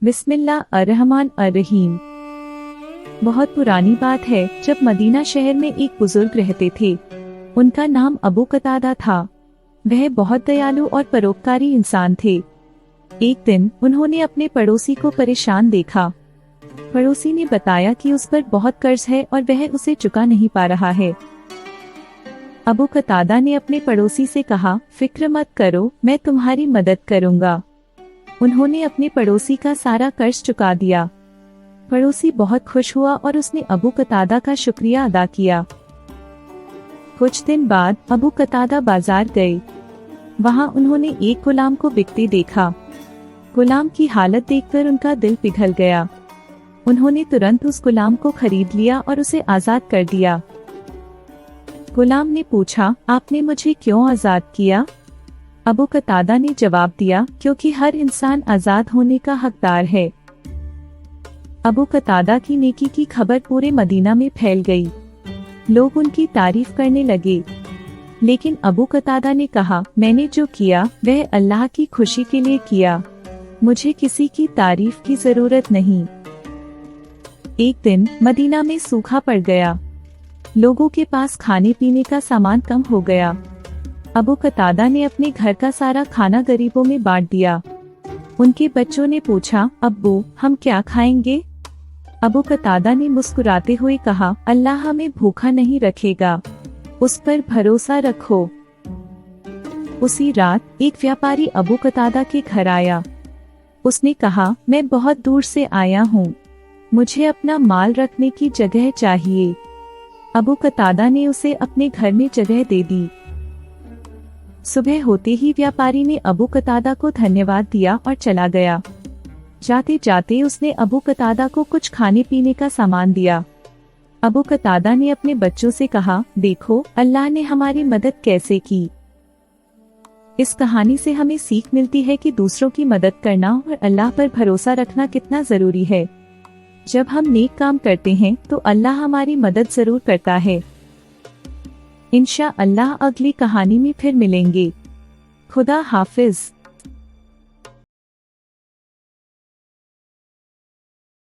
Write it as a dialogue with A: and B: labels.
A: बिस्मिल्लाह अर्रहमान अर्रहीम। बहुत पुरानी बात है, जब मदीना शहर में एक बुजुर्ग रहते थे। उनका नाम अबू कतादा था। वह बहुत दयालु और परोपकारी इंसान थे। एक दिन उन्होंने अपने पड़ोसी को परेशान देखा। पड़ोसी ने बताया कि उस पर बहुत कर्ज है और वह उसे चुका नहीं पा रहा है। अबू कतादा ने अपने पड़ोसी से कहा, फिक्र मत करो, मैं तुम्हारी मदद करूंगा। उन्होंने अपने पड़ोसी का सारा कर्ज चुका दिया। पड़ोसी बहुत खुश हुआ और उसने अबू कतादा का शुक्रिया अदा किया। कुछ दिन बाद अबू कतादा बाजार गए। वहां उन्होंने एक गुलाम को बिकते देखा। गुलाम की हालत देखकर उनका दिल पिघल गया। उन्होंने तुरंत उस गुलाम को खरीद लिया और उसे आजाद कर दिया। गुलाम ने पूछा, आपने मुझे क्यों आजाद किया? अबू कतादा ने जवाब दिया, क्योंकि हर इंसान आजाद होने का हकदार है। अबू कतादा की नेकी की खबर पूरे मदीना में फैल गई। लोग उनकी तारीफ करने लगे। लेकिन अबू कतादा ने कहा, मैंने जो किया वह अल्लाह की खुशी के लिए किया। मुझे किसी की तारीफ की जरूरत नहीं। एक दिन मदीना में सूखा पड़ गया। लोगों के पास खाने पीने का सामान कम हो गया। अबू कतादा ने अपने घर का सारा खाना गरीबों में बांट दिया। उनके बच्चों ने पूछा, अब्बू हम क्या खाएंगे? अबू कतादा ने मुस्कुराते हुए कहा, अल्लाह हमें भूखा नहीं रखेगा, उस पर भरोसा रखो। उसी रात एक व्यापारी अबू कतादा के घर आया। उसने कहा, मैं बहुत दूर से आया हूँ, मुझे अपना माल रखने की जगह चाहिए। अबू कतादा ने उसे अपने घर में जगह दे दी। सुबह होते ही व्यापारी ने अबू कतादा को धन्यवाद दिया और चला गया। जाते जाते उसने अबू कतादा को कुछ खाने पीने का सामान दिया। अबू कतादा ने अपने बच्चों से कहा, देखो अल्लाह ने हमारी मदद कैसे की। इस कहानी से हमें सीख मिलती है कि दूसरों की मदद करना और अल्लाह पर भरोसा रखना कितना जरूरी है। जब हम नेक काम करते हैं तो अल्लाह हमारी मदद जरूर करता है। इंशाअल्लाह अगली कहानी में फिर मिलेंगे। खुदा हाफिज।